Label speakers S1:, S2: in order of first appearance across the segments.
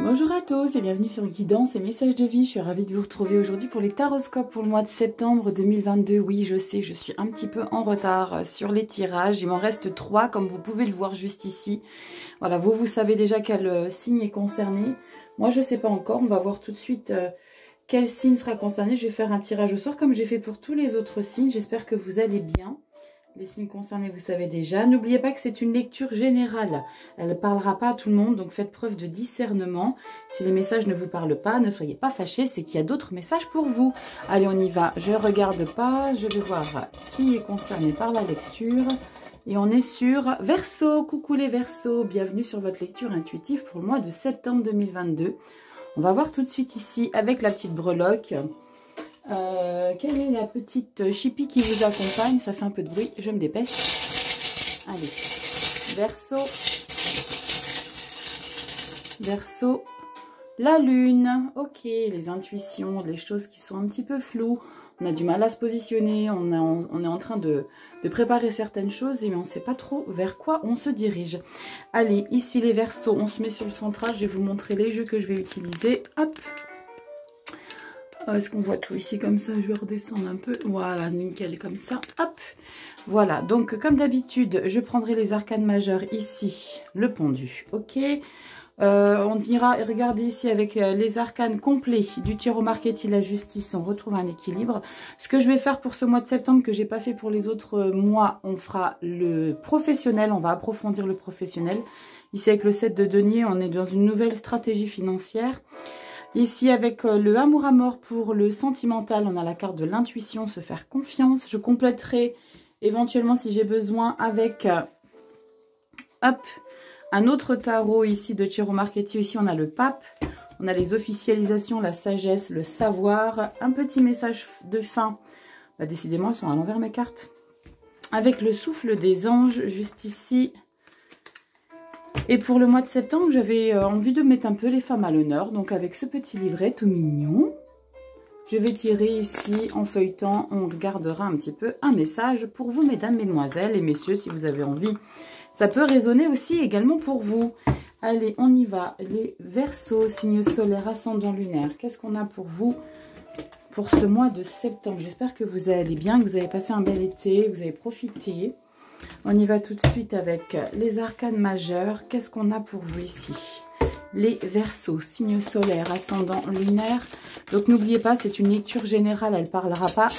S1: Bonjour à tous et bienvenue sur Guidance et Messages de Vie. Je suis ravie de vous retrouver aujourd'hui pour les taroscopes pour le mois de septembre 2022. Oui, je sais, je suis un petit peu en retard sur les tirages. Il m'en reste 3 comme vous pouvez le voir juste ici. Voilà, vous savez déjà quel signe est concerné. Moi, je ne sais pas encore. On va voir tout de suite quel signe sera concerné. Je vais faire un tirage au sort comme j'ai fait pour tous les autres signes. J'espère que vous allez bien. Les signes concernés, vous savez déjà. N'oubliez pas que c'est une lecture générale. Elle ne parlera pas à tout le monde, donc faites preuve de discernement. Si les messages ne vous parlent pas, ne soyez pas fâchés, c'est qu'il y a d'autres messages pour vous. Allez, on y va. Je ne regarde pas, je vais voir qui est concerné par la lecture. Et on est sur Verseau. Coucou les Verseaux, bienvenue sur votre lecture intuitive pour le mois de septembre 2022. On va voir tout de suite ici avec la petite breloque. Quelle est la petite chipie qui vous accompagne? Ça fait un peu de bruit, je me dépêche. Allez, Verseau. Verseau, la lune. Ok, les intuitions, les choses qui sont un petit peu floues. On a du mal à se positionner, on est en train de préparer certaines choses, mais on ne sait pas trop vers quoi on se dirige. Allez, ici les Verseaux, on se met sur le central. Je vais vous montrer les jeux que je vais utiliser. Hop. Est-ce qu'on voit tout ici comme ça? Je vais redescendre un peu. Voilà, nickel, comme ça. Hop. Voilà, donc comme d'habitude, je prendrai les arcanes majeures ici, le pendu. Ok. On ira regarder ici avec les arcanes complets du Tarot Marchetti, la justice. On retrouve un équilibre. Ce que je vais faire pour ce mois de septembre, que j'ai pas fait pour les autres mois, on fera le professionnel. On va approfondir le professionnel. Ici, avec le 7 de denier, on est dans une nouvelle stratégie financière. Ici, avec le amour à mort pour le sentimental, on a la carte de l'intuition, se faire confiance. Je compléterai éventuellement, si j'ai besoin, avec hop, un autre tarot ici de Tarot Marchetti. Ici, on a le pape, on a les officialisations, la sagesse, le savoir. Un petit message de fin. Bah, décidément, elles sont à l'envers mes cartes. Avec le souffle des anges, juste ici. Et pour le mois de septembre, j'avais envie de mettre un peu les femmes à l'honneur. Donc avec ce petit livret tout mignon, je vais tirer ici en feuilletant. On regardera un petit peu un message pour vous, mesdames, mesdemoiselles et messieurs, si vous avez envie. Ça peut résonner aussi également pour vous. Allez, on y va. Les Verseaux, signe solaire, ascendant lunaire. Qu'est-ce qu'on a pour vous pour ce mois de septembre? J'espère que vous allez bien, que vous avez passé un bel été, que vous avez profité. On y va tout de suite avec les arcanes majeures. Qu'est-ce qu'on a pour vous ici? Les Verseaux, signe solaire, ascendant lunaire. Donc n'oubliez pas, c'est une lecture générale. Elle ne parlera pas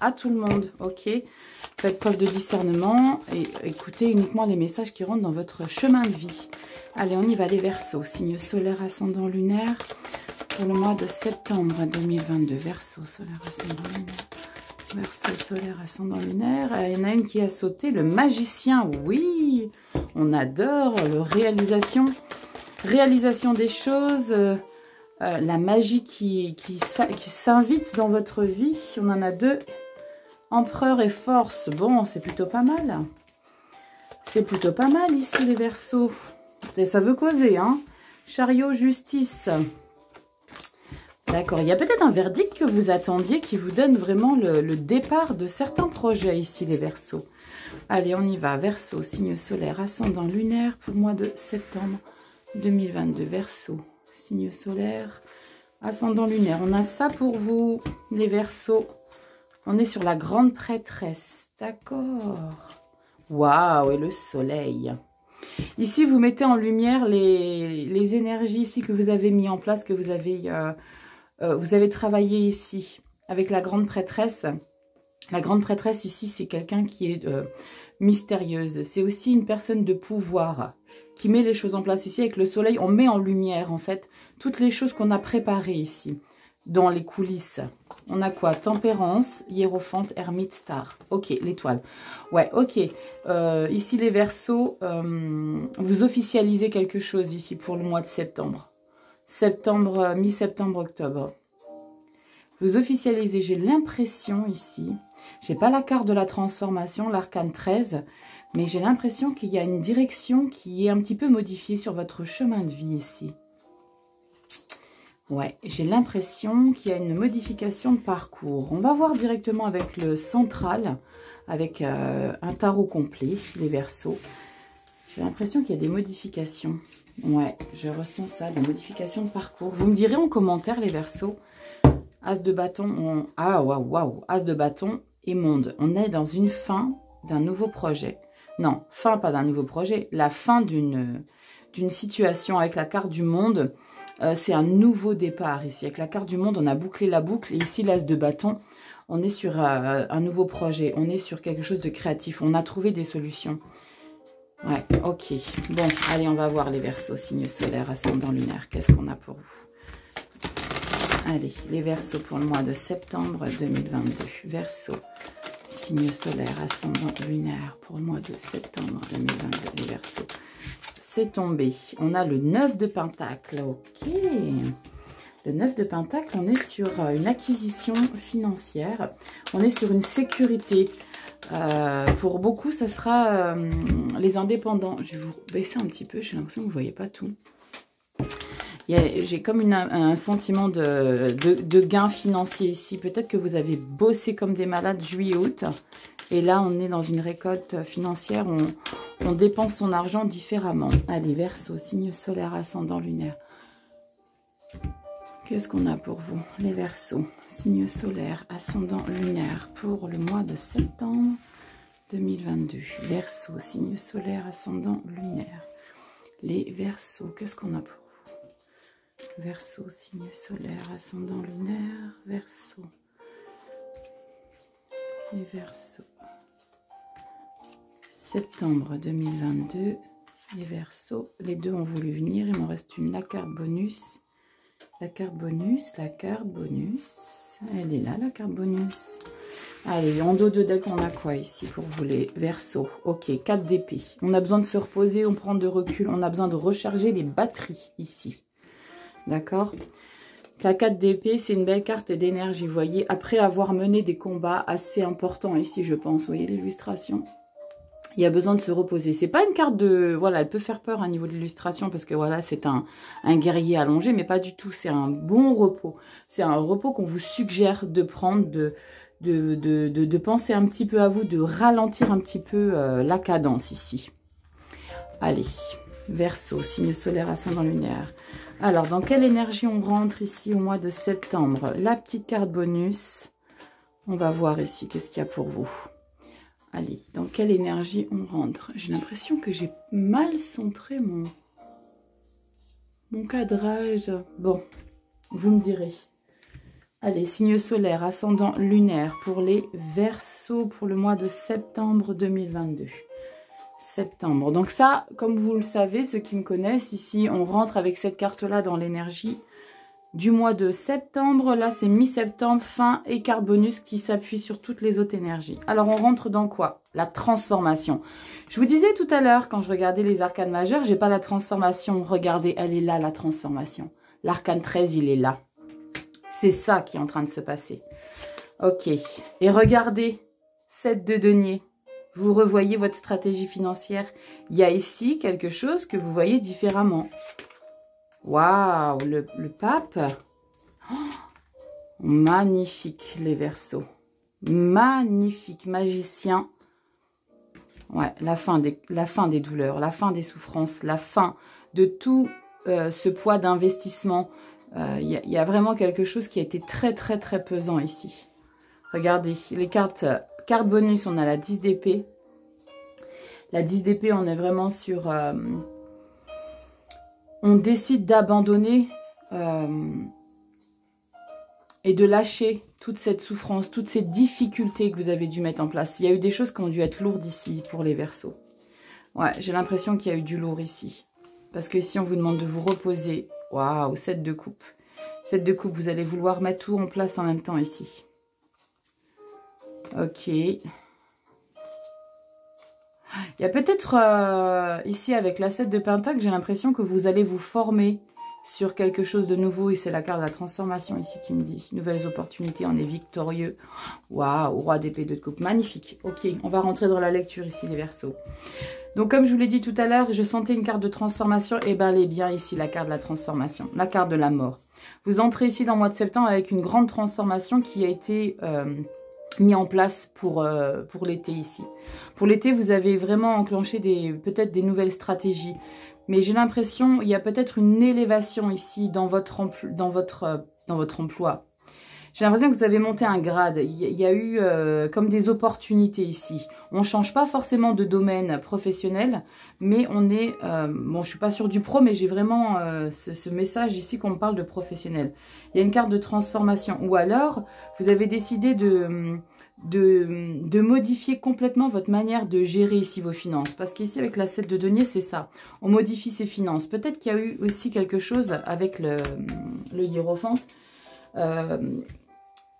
S1: à tout le monde. Ok? Faites preuve de discernement et écoutez uniquement les messages qui rentrent dans votre chemin de vie. Allez, on y va les Verseaux, signe solaire, ascendant lunaire. Pour le mois de septembre 2022. Verseau, solaire, ascendant lunaire. Verseau solaire, ascendant lunaire. Il y en a une qui a sauté, le magicien. Oui, on adore le réalisation des choses, la magie qui s'invite dans votre vie. On en a 2. Empereur et force. Bon, c'est plutôt pas mal. C'est plutôt pas mal ici les Verseaux. Et ça veut causer, hein. Chariot, justice. D'accord, il y a peut-être un verdict que vous attendiez qui vous donne vraiment le départ de certains projets ici, les Verseaux. Allez, on y va. Verseau, signe solaire, ascendant lunaire pour le mois de septembre 2022. Verseau, signe solaire, ascendant lunaire. On a ça pour vous, les Verseaux. On est sur la grande prêtresse. D'accord. Waouh, et le soleil. Ici, vous mettez en lumière les énergies ici que vous avez mis en place, que vous avez travaillé ici avec la grande prêtresse. La grande prêtresse ici, c'est quelqu'un qui est mystérieuse. C'est aussi une personne de pouvoir qui met les choses en place. Ici, avec le soleil, on met en lumière, en fait, toutes les choses qu'on a préparées ici, dans les coulisses. On a quoi? Tempérance, hiérophante, ermite, star. Ok, l'étoile. Ouais, ok. Ici, les Verseaux, vous officialisez quelque chose ici pour le mois de septembre. Septembre, mi-septembre, octobre. Vous officialisez, j'ai l'impression ici, j'ai pas la carte de la transformation, l'arcane 13, mais j'ai l'impression qu'il y a une direction qui est un petit peu modifiée sur votre chemin de vie ici. Ouais, j'ai l'impression qu'il y a une modification de parcours. On va voir directement avec le central, avec un tarot complet, les Verseaux. J'ai l'impression qu'il y a des modifications. Ouais, je ressens ça, des modifications de parcours. Vous me direz en commentaire les Verseaux. As de bâton, ah waouh, waouh, As de bâton et monde. On est dans une fin d'un nouveau projet. Non, fin pas d'un nouveau projet, la fin d'une situation avec la carte du monde. C'est un nouveau départ ici. Avec la carte du monde, on a bouclé la boucle. Et ici, l'As de bâton, on est sur un nouveau projet. On est sur quelque chose de créatif. On a trouvé des solutions. Ouais, ok. Bon, allez, on va voir les Verseaux, signe solaire, ascendant lunaire. Qu'est-ce qu'on a pour vous? Allez, les Verseaux pour le mois de septembre 2022. Verseaux, signe solaire, ascendant lunaire pour le mois de septembre 2022. Les Verseaux, c'est tombé. On a le 9 de Pentacle. Ok. Le 9 de Pentacle, on est sur une acquisition financière. On est sur une sécurité. Pour beaucoup, ça sera les indépendants. Je vais vous baisser un petit peu. J'ai l'impression que vous ne voyez pas tout. J'ai comme un sentiment de gain financier ici. Peut-être que vous avez bossé comme des malades juillet-août. Et là, on est dans une récolte financière. On dépense son argent différemment. Allez, Verseau, signe solaire, ascendant lunaire. Qu'est-ce qu'on a pour vous? Les Verseaux, signe solaire, ascendant lunaire pour le mois de septembre 2022. Verseau, signe solaire, ascendant lunaire. Les Verseaux, qu'est-ce qu'on a pour vous? Verseau, signe solaire, ascendant lunaire. Verseau. Les Verseaux. Septembre 2022. Les Verseaux. Les deux ont voulu venir. Il m'en reste une, la carte bonus. La carte bonus, la carte bonus. Elle est là, la carte bonus. Allez, en dos de deck, on a quoi ici pour vous les Verseaux? Ok, 4 d'épée. On a besoin de se reposer, on prend de recul. On a besoin de recharger les batteries ici. D'accord? La 4 d'épée, c'est une belle carte d'énergie, vous voyez. Après avoir mené des combats assez importants ici, je pense. Vous voyez l'illustration? Il y a besoin de se reposer. C'est pas une carte de... Voilà, elle peut faire peur à niveau de l'illustration parce que voilà, c'est un guerrier allongé, mais pas du tout. C'est un bon repos. C'est un repos qu'on vous suggère de prendre, de penser un petit peu à vous, de ralentir un petit peu la cadence ici. Allez, Verseau, signe solaire, ascendant lunaire. Alors, dans quelle énergie on rentre ici au mois de septembre? La petite carte bonus. On va voir ici, qu'est-ce qu'il y a pour vous? Allez, dans quelle énergie on rentre? J'ai l'impression que j'ai mal centré mon cadrage. Bon, vous me direz. Allez, signe solaire, ascendant lunaire pour les Verseaux pour le mois de septembre 2022. Septembre. Donc ça, comme vous le savez, ceux qui me connaissent, ici, on rentre avec cette carte-là dans l'énergie du mois de septembre. Là, c'est mi-septembre, fin et carte bonus qui s'appuie sur toutes les autres énergies. Alors, on rentre dans quoi? La transformation. Je vous disais tout à l'heure, quand je regardais les arcanes majeures, j'ai pas la transformation. Regardez, elle est là, la transformation. L'arcane 13, il est là. C'est ça qui est en train de se passer. Ok. Et regardez, 7 de denier. Vous revoyez votre stratégie financière. Il y a ici quelque chose que vous voyez différemment. Waouh, le pape. Oh, magnifique, les Verseaux. Magnifique, magicien. Ouais, la fin des douleurs, la fin des souffrances, la fin de tout ce poids d'investissement. Il y a vraiment quelque chose qui a été très, très, très pesant ici. Regardez, les cartes bonus, on a la 10 d'épée. La 10 d'épée, on est vraiment sur... on décide d'abandonner et de lâcher toute cette souffrance, toutes ces difficultés que vous avez dû mettre en place. Il y a eu des choses qui ont dû être lourdes ici pour les Verseaux. Ouais, j'ai l'impression qu'il y a eu du lourd ici. Parce que ici, on vous demande de vous reposer. Waouh, 7 de coupe. 7 de coupe, vous allez vouloir mettre tout en place en même temps ici. Ok. Il y a peut-être ici avec la 7 de Pentacle, j'ai l'impression que vous allez vous former sur quelque chose de nouveau. Et c'est la carte de la transformation ici qui me dit. Nouvelles opportunités, on est victorieux. Waouh, roi d'épée de coupe, magnifique. Ok, on va rentrer dans la lecture ici les Verseaux. Donc comme je vous l'ai dit tout à l'heure, je sentais une carte de transformation. Et bien elle est bien ici, la carte de la transformation. La carte de la mort. Vous entrez ici dans le mois de septembre avec une grande transformation qui a été... mis en place pour l'été ici. Pour l'été, vous avez vraiment enclenché peut-être des nouvelles stratégies. Mais j'ai l'impression, il y a peut-être une élévation ici dans votre emploi. J'ai l'impression que vous avez monté un grade. Il y a eu comme des opportunités ici. On ne change pas forcément de domaine professionnel, mais on est... bon, je suis pas sûre du pro, mais j'ai vraiment ce message ici qu'on me parle de professionnel. Il y a une carte de transformation. Ou alors, vous avez décidé de modifier complètement votre manière de gérer ici vos finances. Parce qu'ici, avec la 7 de denier, c'est ça. On modifie ses finances. Peut-être qu'il y a eu aussi quelque chose avec le hiérophant.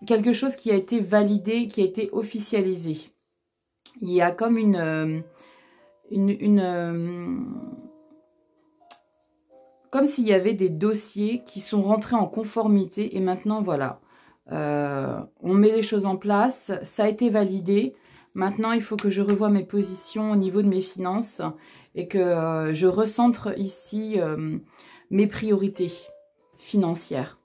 S1: Quelque chose qui a été validé, qui a été officialisé. Il y a comme comme s'il y avait des dossiers qui sont rentrés en conformité et maintenant voilà, on met les choses en place, ça a été validé. Maintenant, il faut que je revoie mes positions au niveau de mes finances et que je recentre ici mes priorités financières.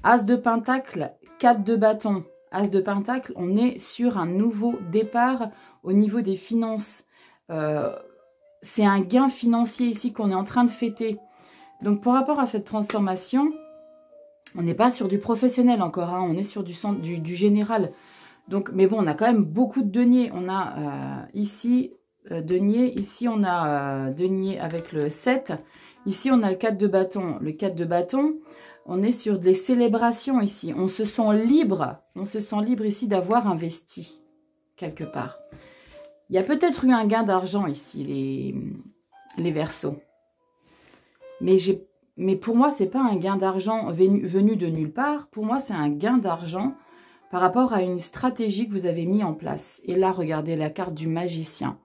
S1: As de pentacle, 4 de bâton. As de pentacle, on est sur un nouveau départ au niveau des finances. C'est un gain financier ici qu'on est en train de fêter. Donc, par rapport à cette transformation, on n'est pas sur du professionnel encore, hein, on est sur du général. Donc, mais bon, on a quand même beaucoup de deniers. On a ici denier, ici on a denier avec le 7. Ici, on a le 4 de bâton. Le 4 de bâton... On est sur des célébrations ici. On se sent libre ici d'avoir investi quelque part. Il y a peut-être eu un gain d'argent ici, les Verseaux. Mais pour moi, ce n'est pas un gain d'argent venu de nulle part. Pour moi, c'est un gain d'argent par rapport à une stratégie que vous avez mis en place. Et là, regardez la carte du magicien.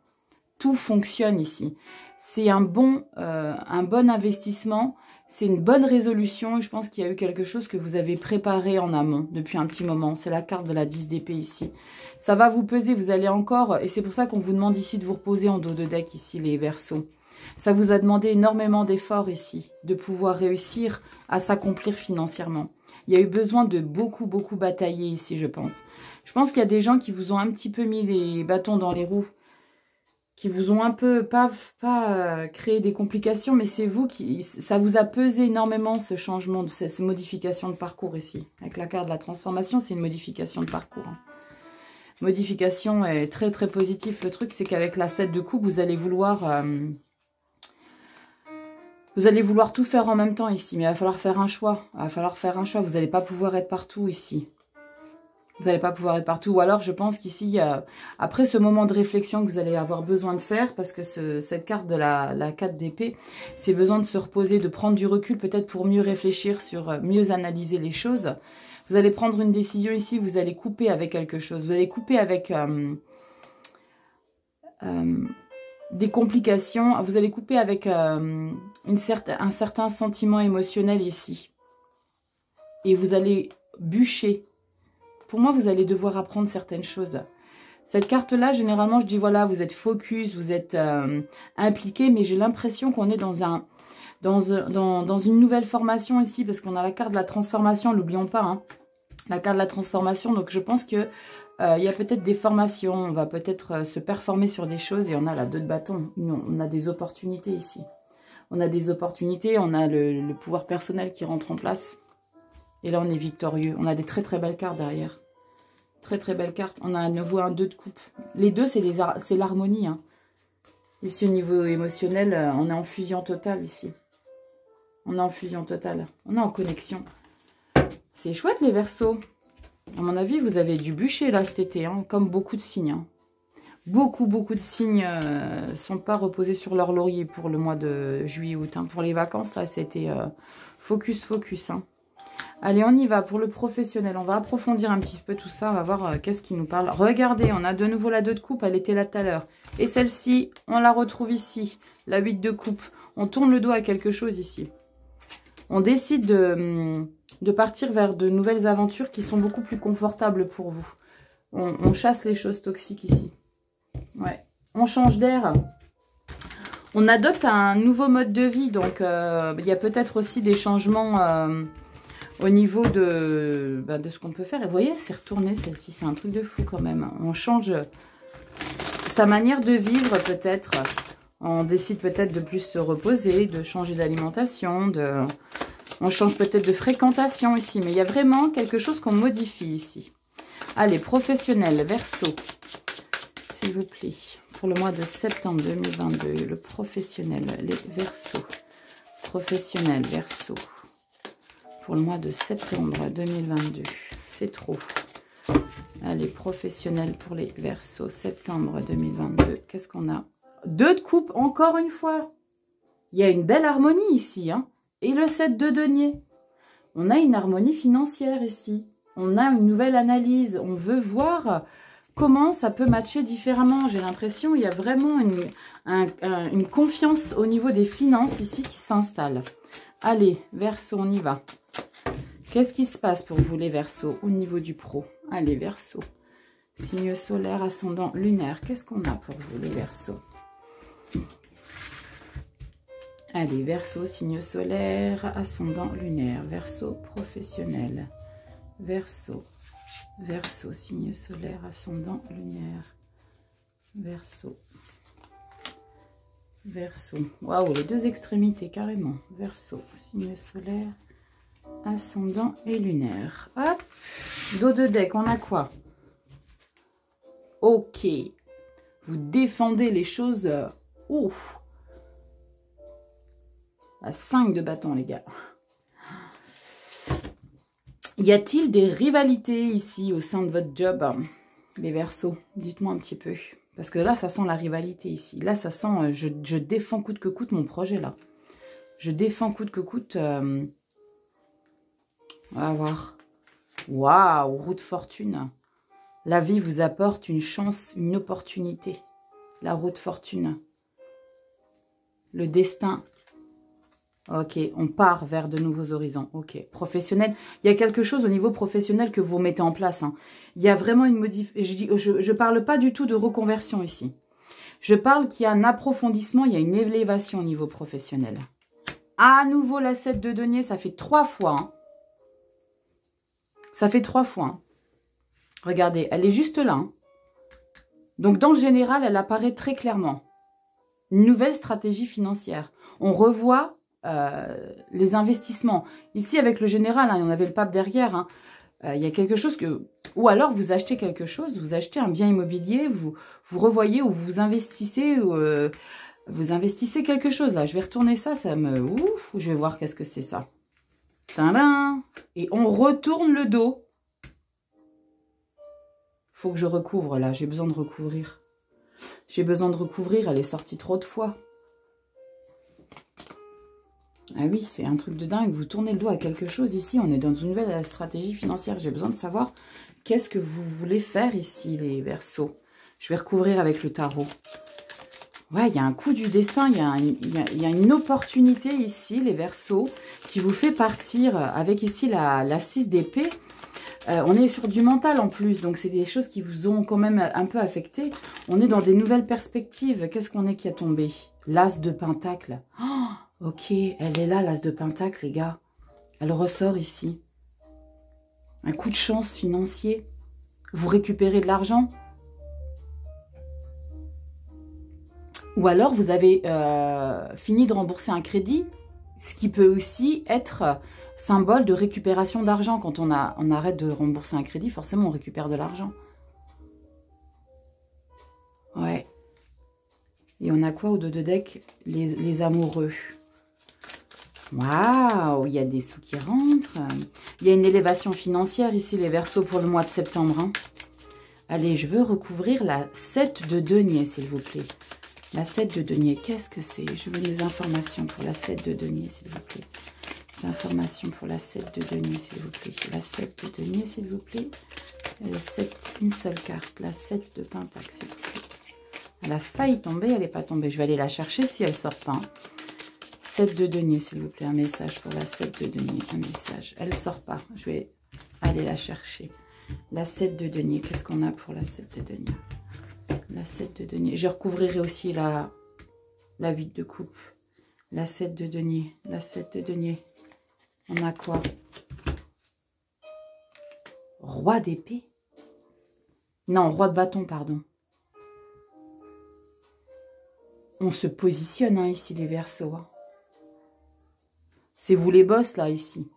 S1: Tout fonctionne ici. C'est un bon investissement. C'est une bonne résolution et je pense qu'il y a eu quelque chose que vous avez préparé en amont depuis un petit moment. C'est la carte de la 10 d'épée ici. Ça va vous peser, vous allez encore... Et c'est pour ça qu'on vous demande ici de vous reposer en dos de deck ici, les Verseaux. Ça vous a demandé énormément d'efforts ici, de pouvoir réussir à s'accomplir financièrement. Il y a eu besoin de beaucoup batailler ici, je pense. Je pense qu'il y a des gens qui vous ont un petit peu mis les bâtons dans les roues, qui vous ont un peu, pas créé des complications, mais c'est vous qui... Ça vous a pesé énormément ce changement, cette modification de parcours ici. Avec la carte de la transformation, c'est une modification de parcours. Hein. Modification est très positif. Le truc, c'est qu'avec la 7 de coupe, vous allez vouloir tout faire en même temps ici. Mais il va falloir faire un choix. Vous n'allez pas pouvoir être partout ici. Vous n'allez pas pouvoir être partout. Ou alors, je pense qu'ici, après ce moment de réflexion que vous allez avoir besoin de faire, parce que cette carte de la 4 d'épée, c'est besoin de se reposer, de prendre du recul, peut-être pour mieux réfléchir mieux analyser les choses. Vous allez prendre une décision ici, vous allez couper avec quelque chose. Vous allez couper avec des complications. Vous allez couper avec un certain sentiment émotionnel ici. Et vous allez bûcher. Pour moi, vous allez devoir apprendre certaines choses. Cette carte-là, généralement, je dis, voilà, vous êtes focus, vous êtes impliqué, mais j'ai l'impression qu'on est dans une nouvelle formation ici, parce qu'on a la carte de la transformation, n'oublions pas, hein, la carte de la transformation. Donc, je pense que il y a peut-être des formations, on va peut-être se performer sur des choses, et on a la 2 de bâton. On a des opportunités ici. On a des opportunités, on a le pouvoir personnel qui rentre en place. Et là, on est victorieux. On a des très belles cartes derrière. Très belles cartes. On a à nouveau un 2 de coupe. Les deux, c'est l'harmonie. Hein. Ici, au niveau émotionnel, on est en fusion totale ici. On est en fusion totale. On est en connexion. C'est chouette, les Verseaux. À mon avis, vous avez dû bûcher là cet été, hein, comme beaucoup de signes. Hein. Beaucoup de signes ne sont pas reposés sur leur laurier pour le mois de juillet-août. Hein. Pour les vacances, là, c'était focus. Hein. Allez, on y va pour le professionnel. On va approfondir un petit peu tout ça. On va voir qu'est-ce qui nous parle. Regardez, on a de nouveau la 2 de coupe. Elle était là tout à l'heure. Et celle-ci, on la retrouve ici. La 8 de coupe. On tourne le dos à quelque chose ici. On décide de partir vers de nouvelles aventures qui sont beaucoup plus confortables pour vous. On chasse les choses toxiques ici. Ouais. On change d'air. On adopte un nouveau mode de vie. Donc, il y a peut-être aussi des changements... au niveau de ce qu'on peut faire. Et vous voyez, c'est retourné celle-ci. C'est un truc de fou quand même. On change sa manière de vivre peut-être. On décide peut-être de plus se reposer, de changer d'alimentation, on change peut-être de fréquentation ici. Mais il y a vraiment quelque chose qu'on modifie ici. Allez, professionnel, Verseau, s'il vous plaît. Pour le mois de septembre 2022, le professionnel, les Verseaux. Professionnel, Verseau. Pour le mois de septembre 2022. C'est trop. Allez, professionnel pour les Verseaux, septembre 2022. Qu'est-ce qu'on a? 2 de coupe, encore une fois. Il y a une belle harmonie ici. Hein. Et le 7 de denier. On a une harmonie financière ici. On a une nouvelle analyse. On veut voir comment ça peut matcher différemment. J'ai l'impression qu'il y a vraiment une confiance au niveau des finances ici qui s'installe. Allez, Verseau, on y va. Qu'est-ce qui se passe pour vous les Verseaux au niveau du pro? Allez, Verseau. Signe solaire, ascendant, lunaire. Qu'est-ce qu'on a pour vous les Verseaux? Allez, Verseau, signe solaire, ascendant, lunaire. Verseau, professionnel. Verseau. Verseau, signe solaire, ascendant, lunaire. Verseau. Verseau. Waouh, les 2 extrémités, carrément. Verseau, signe solaire, ascendant et lunaire. Hop. Dos de deck, on a quoi? Ok. Vous défendez les choses. Ouf. À 5 de bâton, les gars. Y a-t-il des rivalités ici au sein de votre job, les Verseaux? Dites-moi un petit peu. Parce que là, ça sent la rivalité ici. Là, ça sent, je défends coûte que coûte mon projet, là. Je défends coûte que coûte. On va voir. Waouh, roue de fortune. La vie vous apporte une chance, une opportunité. La roue de fortune. Le destin. Ok, on part vers de nouveaux horizons. Ok, professionnel. Il y a quelque chose au niveau professionnel que vous mettez en place. Hein. Il y a vraiment une modification. Je parle pas du tout de reconversion ici. Je parle qu'il y a un approfondissement, il y a une élévation au niveau professionnel. À nouveau, la 7 de denier, ça fait 3 fois. Hein. Ça fait 3 fois. Hein. Regardez, elle est juste là. Hein. Donc, dans le général, elle apparaît très clairement. Une nouvelle stratégie financière. On revoit les investissements. Ici, avec le général, hein, il y en avait le pape derrière. Hein, il y a quelque chose que... Ou alors, vous achetez quelque chose, vous achetez un bien immobilier, vous revoyez ou vous investissez quelque chose. Là, je vais retourner ça, ça me... Ouf, je vais voir qu'est-ce que c'est ça. Tadam! Et on retourne le dos. Faut que je recouvre, là. J'ai besoin de recouvrir. J'ai besoin de recouvrir, elle est sortie trop de fois. Ah oui, c'est un truc de dingue. Vous tournez le dos à quelque chose ici. On est dans une nouvelle stratégie financière. J'ai besoin de savoir qu'est-ce que vous voulez faire ici, les Verseaux. Je vais recouvrir avec le tarot. Ouais, il y a un coup du destin. Il y a une opportunité ici, les Verseaux, qui vous fait partir avec ici la 6 d'épée. On est sur du mental en plus. Donc, c'est des choses qui vous ont quand même un peu affecté. On est dans des nouvelles perspectives. Qu'est-ce qu'on est qui a tombé? L'As de Pentacle. Oh, ok, elle est là, l'As de Pentacle, les gars. Elle ressort ici. Un coup de chance financier. Vous récupérez de l'argent. Ou alors, vous avez fini de rembourser un crédit. Ce qui peut aussi être symbole de récupération d'argent. Quand on arrête de rembourser un crédit, forcément, on récupère de l'argent. Ouais. Et on a quoi au dos de deck? Les amoureux. Waouh, il y a des sous qui rentrent. Il y a une élévation financière ici, les Verseaux, pour le mois de septembre. Hein. Allez, je veux recouvrir la 7 de denier, s'il vous plaît. La 7 de denier, qu'est-ce que c'est? Je veux des informations pour la 7 de denier, s'il vous plaît. Des informations pour la 7 de denier, s'il vous plaît. La 7 de denier, s'il vous plaît. Et la 7, une seule carte. La 7 de pentacle, s'il vous plaît. Elle a failli tomber, elle n'est pas tombée. Je vais aller la chercher si elle ne sort pas. 7 de denier, s'il vous plaît. Un message pour la 7 de denier. Un message. Elle ne sort pas. Je vais aller la chercher. La 7 de denier. Qu'est-ce qu'on a pour la 7 de denier? La 7 de denier. Je recouvrirai aussi la 8 de coupe. La 7 de denier. La 7 de denier. On a quoi? Roi d'épée. Non, roi de bâton, pardon. On se positionne hein, ici, les Verseaux. Hein. C'est vous les boss, là, ici.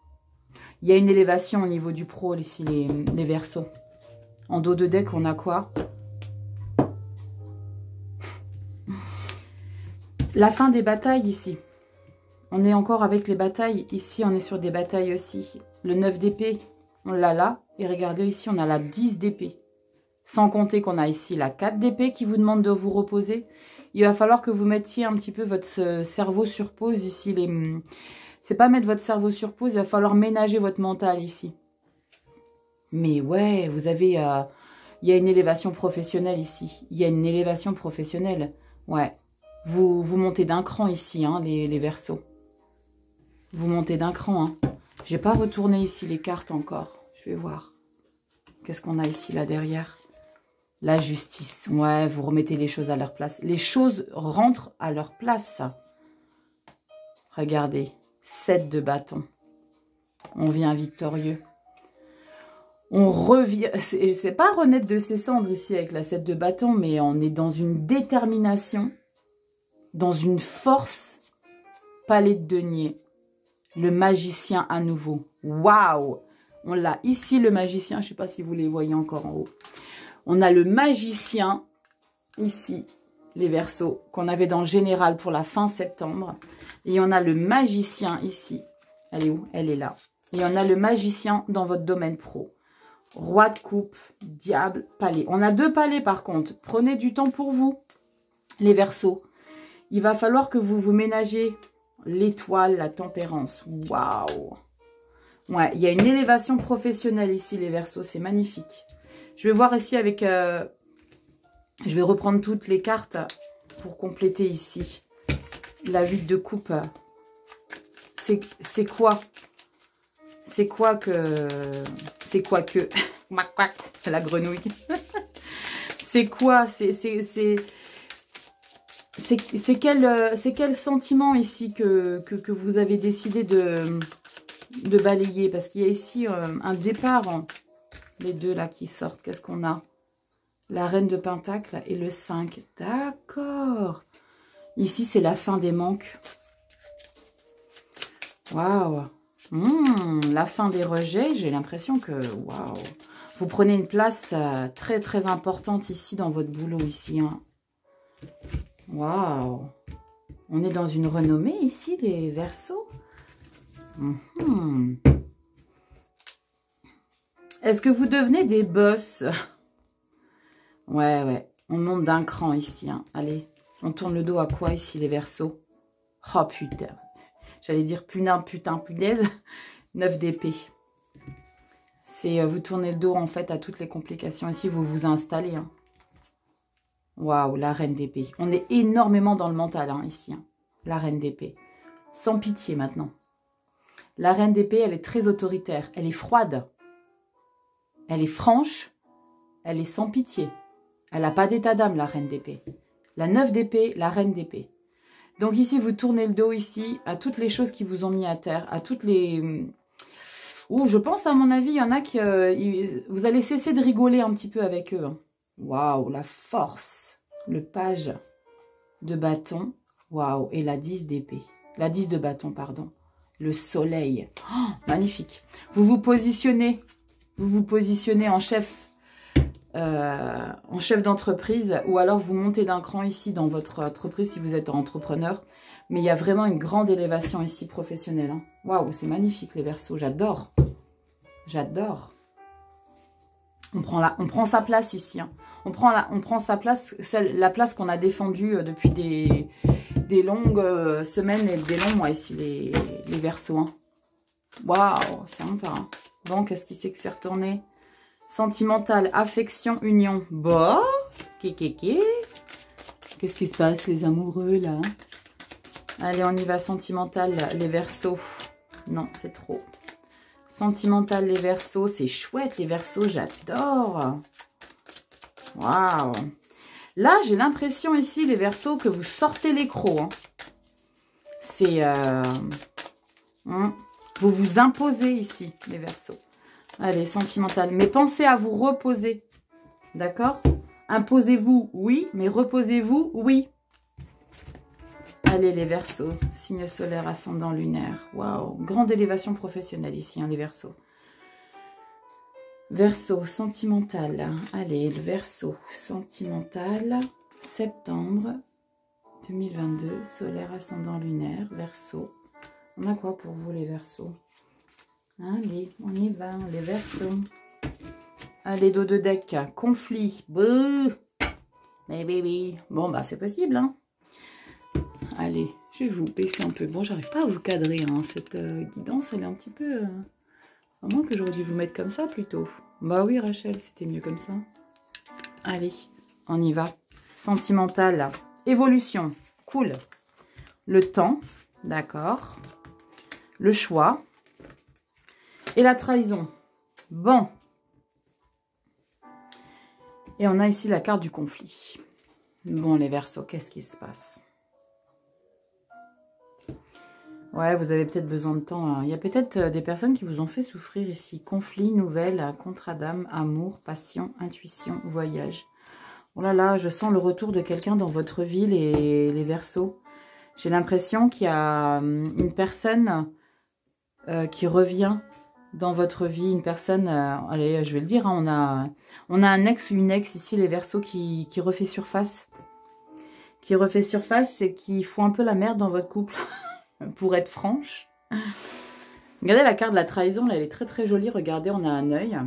S1: Il y a une élévation au niveau du pro, ici, les Verseaux. En dos de deck, on a quoi? La fin des batailles, ici. On est encore avec les batailles. Ici, on est sur des batailles aussi. Le 9 d'épée, on l'a là. Et regardez, ici, on a la 10 d'épée. Sans compter qu'on a ici la 4 d'épée qui vous demande de vous reposer. Il va falloir que vous mettiez un petit peu votre cerveau sur pause ici. C'est pas mettre votre cerveau sur pause, il va falloir ménager votre mental ici. Mais ouais, vous avez... il y a une élévation professionnelle ici. Il y a une élévation professionnelle. Ouais. Vous montez d'un cran ici, hein, les Verseaux. Vous montez d'un cran. Hein. J'ai pas retourné ici les cartes encore. Je vais voir. Qu'est-ce qu'on a ici, là, derrière? La justice. Ouais, vous remettez les choses à leur place. Les choses rentrent à leur place. Regardez. 7 de bâton. On vient victorieux. On revient. C'est pas renaître de ses cendres ici avec la 7 de bâton, mais on est dans une détermination, dans une force. Palais de denier. Le magicien à nouveau. Waouh! On l'a ici, le magicien. Je ne sais pas si vous les voyez encore en haut. On a le magicien, ici, les Verseaux, qu'on avait dans le général pour la fin septembre. Et on a le magicien ici. Elle est où? Elle est là. Et on a le magicien dans votre domaine pro. Roi de coupe, diable, palais. On a 2 palais par contre. Prenez du temps pour vous, les Verseaux. Il va falloir que vous vous ménagez l'étoile, la tempérance. Waouh! Ouais, il y a une élévation professionnelle ici, les Verseaux. C'est magnifique. Je vais voir ici avec... je vais reprendre toutes les cartes pour compléter ici. La 8 de coupe. C'est quoi? C'est quoi que... C'est quoi que... La grenouille. C'est quoi? C'est quel sentiment ici que vous avez décidé de balayer? Parce qu'il y a ici un départ... Hein. Les 2 là qui sortent, qu'est-ce qu'on a? La reine de pentacle et le 5. D'accord. Ici, c'est la fin des manques. Waouh. La fin des rejets, j'ai l'impression que... Waouh. Vous prenez une place très, très importante ici dans votre boulot, ici. Hein. Waouh. On est dans une renommée ici, les Verseaux. Est-ce que vous devenez des boss? Ouais, ouais. On monte d'un cran ici. Hein. Allez, on tourne le dos à quoi ici, les Verseaux? Oh, putain. J'allais dire punaise. 9 d'épée. C'est vous tournez le dos, en fait, à toutes les complications. Ici, vous vous installez. Hein. Waouh, la reine d'épée. On est énormément dans le mental, hein, ici. Hein. La reine d'épée. Sans pitié, maintenant. La reine d'épée, elle est très autoritaire. Elle est froide. Elle est franche, elle est sans pitié. Elle n'a pas d'état d'âme, la reine d'épée. La 9 d'épée, la reine d'épée. Donc ici, vous tournez le dos ici à toutes les choses qui vous ont mis à terre, à toutes les... Ouh, je pense, à mon avis, il y en a qui... vous allez cesser de rigoler un petit peu avec eux. Hein. Waouh, la force. Le page de bâton. Waouh, et la 10 d'épée. La 10 de bâton, pardon. Le soleil. Oh, magnifique. Vous vous positionnez en chef d'entreprise, ou alors vous montez d'un cran ici dans votre entreprise si vous êtes entrepreneur. Mais il y a vraiment une grande élévation ici professionnelle. Hein. Waouh, c'est magnifique les Verseaux, j'adore. J'adore. On prend sa place ici. Hein. On prend sa place, la place qu'on a défendue depuis des longues semaines et des longs mois ici, les Verseaux. Hein. Waouh, c'est sympa. Hein. Bon, qu'est-ce qui c'est que c'est retourné? Sentimental, affection, union. Bon, qu'est-ce qui se passe, les amoureux, là? Allez, on y va, sentimental, les Verseaux. Non, c'est trop. Sentimental, les Verseaux. C'est chouette, les Verseaux, j'adore. Waouh. Là, j'ai l'impression ici, les Verseaux, que vous sortez les crocs. Hein. C'est... vous vous imposez ici, les Verseaux. Allez, sentimental. Mais pensez à vous reposer. D'accord? Imposez-vous, oui. Mais reposez-vous, oui. Allez, les Verseaux. Signe solaire, ascendant lunaire. Waouh. Grande élévation professionnelle ici, hein, les Verseaux. Verseau, sentimental. Allez, le Verseau, sentimental. Septembre 2022. Solaire, ascendant lunaire. Verseau. On a quoi pour vous, les Verseaux? Allez, on y va, les Verseaux. Allez, dos de deck, conflit. Bouh. Mais baby. Bon, bah, c'est possible, hein. Allez, je vais vous baisser un peu. Bon, j'arrive pas à vous cadrer, hein. Cette guidance, elle est un petit peu... À moins que j'aurais dû vous mettre comme ça, plutôt. Bah oui, Rachel, c'était mieux comme ça. Allez, on y va. Sentimental. Évolution. Cool. Le temps. D'accord. Le choix. Et la trahison. Bon. Et on a ici la carte du conflit. Bon, les Verseaux, qu'est-ce qui se passe? Ouais, vous avez peut-être besoin de temps. Hein. Il y a peut-être des personnes qui vous ont fait souffrir ici. Conflit, nouvelle, contrat d'âme, amour, passion, intuition, voyage. Oh là là, je sens le retour de quelqu'un dans votre vie, les Verseaux. J'ai l'impression qu'il y a une personne qui revient dans votre vie. Une personne, allez, je vais le dire, hein, on a un ex ou une ex ici, les Verseaux, qui refait surface. Qui refait surface et qui fout un peu la merde dans votre couple. Pour être franche. Regardez la carte de la trahison, là, elle est très très jolie. Regardez, on a un œil.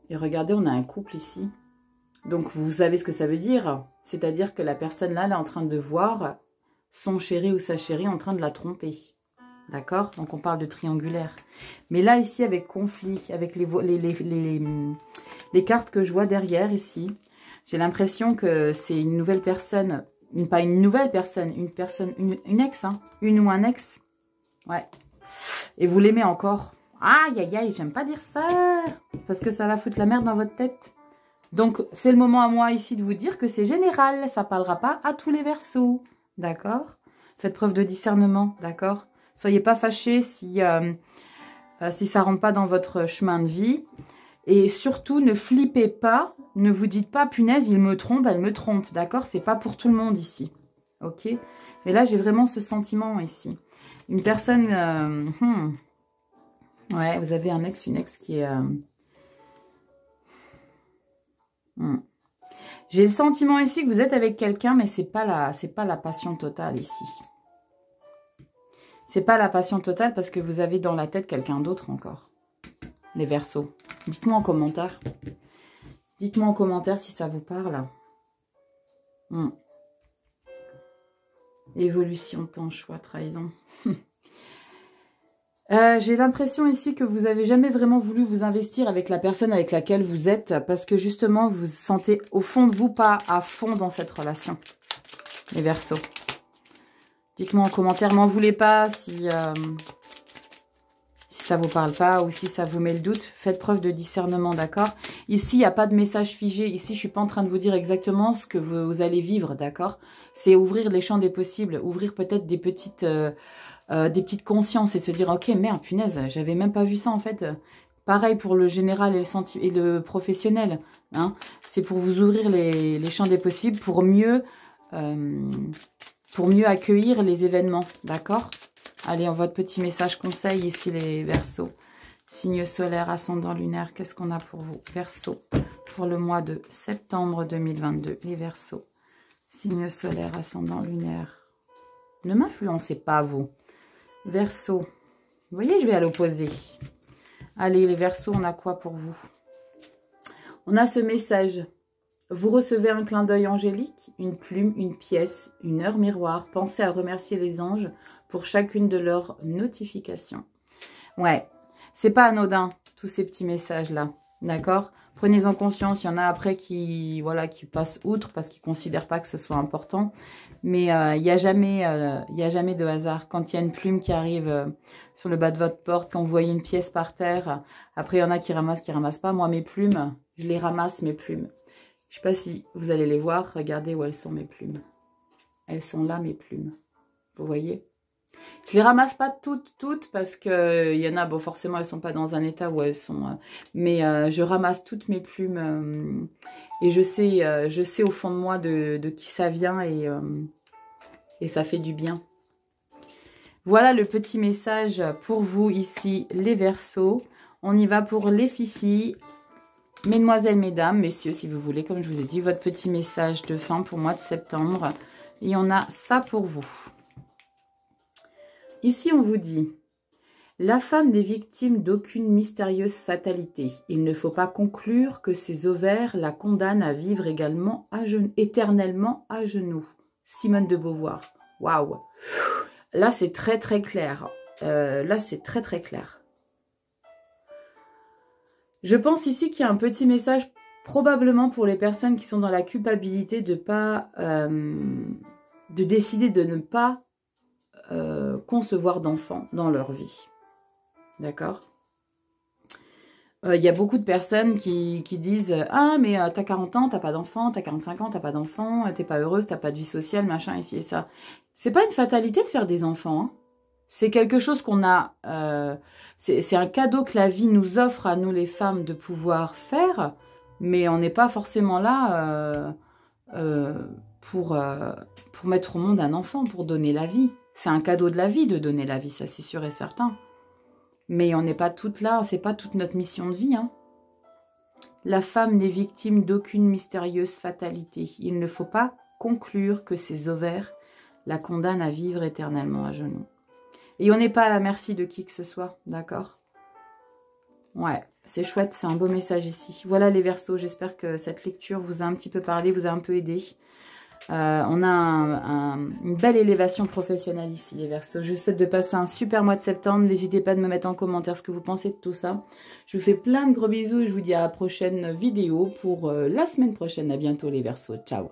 S1: Et regardez, on a un couple ici. Donc, vous savez ce que ça veut dire. C'est-à-dire que la personne là, elle est en train de voir son chéri ou sa chérie en train de la tromper. D'accord? Donc, on parle de triangulaire. Mais là, ici, avec conflit, avec les cartes que je vois derrière ici, j'ai l'impression que c'est une nouvelle personne... Pas une nouvelle personne, une ex, hein, une ou un ex. Ouais. Et vous l'aimez encore. Aïe, aïe, aïe, j'aime pas dire ça. Parce que ça va foutre la merde dans votre tête. Donc, c'est le moment à moi ici de vous dire que c'est général. Ça parlera pas à tous les Verseaux. D'accord? Faites preuve de discernement. D'accord? Soyez pas fâchés si ça rentre pas dans votre chemin de vie. Et surtout, ne flippez pas, ne vous dites pas, punaise, il me trompe, elle me trompe, d'accord? C'est pas pour tout le monde ici, ok? Mais là, j'ai vraiment ce sentiment ici. Une personne, ouais, vous avez un ex, une ex qui est... J'ai le sentiment ici que vous êtes avec quelqu'un, mais c'est pas la passion totale ici. C'est pas la passion totale parce que vous avez dans la tête quelqu'un d'autre encore. Les Verseaux. Dites-moi en commentaire. Dites-moi en commentaire si ça vous parle. Évolution, temps, choix, trahison. J'ai l'impression ici que vous n'avez jamais vraiment voulu vous investir avec la personne avec laquelle vous êtes. Parce que justement, vous vous sentez au fond de vous pas à fond dans cette relation. Les Verseaux. Dites-moi en commentaire. M'en voulez pas si ça vous parle pas ou si ça vous met le doute. Faites preuve de discernement, d'accord? Ici, il n'y a pas de message figé. Ici, je suis pas en train de vous dire exactement ce que vous allez vivre, d'accord? C'est ouvrir les champs des possibles, ouvrir peut-être des petites consciences et se dire, ok, merde, punaise, j'avais même pas vu ça en fait. Pareil pour le général et le professionnel. Hein? C'est pour vous ouvrir les champs des possibles, pour mieux accueillir les événements, d'accord? Allez, on voit votre petit message conseil ici, les Verseaux. Signe solaire, ascendant lunaire, qu'est-ce qu'on a pour vous? Verseaux, pour le mois de septembre 2022, les Verseaux. Signe solaire, ascendant lunaire. Ne m'influencez pas, vous. Verseaux. Vous voyez, je vais à l'opposé. Allez, les Verseaux, on a quoi pour vous? On a ce message. Vous recevez un clin d'œil angélique, une plume, une pièce, une heure miroir. Pensez à remercier les anges pour chacune de leurs notifications. Ouais, c'est pas anodin, tous ces petits messages-là, d'accord? Prenez-en conscience, il y en a après qui passent outre parce qu'ils ne considèrent pas que ce soit important. Mais il n'y a jamais de hasard. Quand il y a une plume qui arrive sur le bas de votre porte, quand vous voyez une pièce par terre, après il y en a qui ramassent pas. Moi, mes plumes, je les ramasse, mes plumes. Je ne sais pas si vous allez les voir. Regardez où elles sont, mes plumes. Elles sont là, mes plumes. Vous voyez? Je les ramasse pas toutes parce que il y en a, bon, forcément, elles sont pas dans un état où elles sont... mais je ramasse toutes mes plumes et je sais au fond de moi de qui ça vient et ça fait du bien. Voilà le petit message pour vous ici, les Verseaux. On y va pour les fifis. Mesdemoiselles, mesdames, messieurs, si vous voulez, comme je vous ai dit, votre petit message de fin pour le mois de septembre. Et on a ça pour vous. Ici, on vous dit, la femme n'est victime d'aucune mystérieuse fatalité. Il ne faut pas conclure que ses ovaires la condamnent à vivre éternellement à genoux. Simone de Beauvoir. Waouh! Là, c'est très, très clair. Là, c'est très, très clair. Je pense ici qu'il y a un petit message probablement pour les personnes qui sont dans la culpabilité de décider de ne pas concevoir d'enfants dans leur vie. D'accord? Il y a beaucoup de personnes qui disent « Ah, mais t'as 40 ans, t'as pas d'enfant, t'as 45 ans, t'as pas d'enfant, t'es pas heureuse, t'as pas de vie sociale, machin, ici et ça. » C'est pas une fatalité de faire des enfants, hein. C'est quelque chose qu'on a... c'est un cadeau que la vie nous offre à nous les femmes de pouvoir faire, mais on n'est pas forcément là pour mettre au monde un enfant, pour donner la vie. C'est un cadeau de la vie de donner la vie, ça c'est sûr et certain. Mais on n'est pas toutes là, c'est pas toute notre mission de vie, hein. La femme n'est victime d'aucune mystérieuse fatalité. Il ne faut pas conclure que ses ovaires la condamnent à vivre éternellement à genoux. Et on n'est pas à la merci de qui que ce soit, d'accord? Ouais, c'est chouette, c'est un beau message ici. Voilà les Verseaux, j'espère que cette lecture vous a un petit peu parlé, vous a un peu aidé. On a une belle élévation professionnelle ici, les Verseaux. Je vous souhaite de passer un super mois de septembre. N'hésitez pas de me mettre en commentaire ce que vous pensez de tout ça. Je vous fais plein de gros bisous et je vous dis à la prochaine vidéo pour la semaine prochaine. À bientôt les Verseaux. Ciao!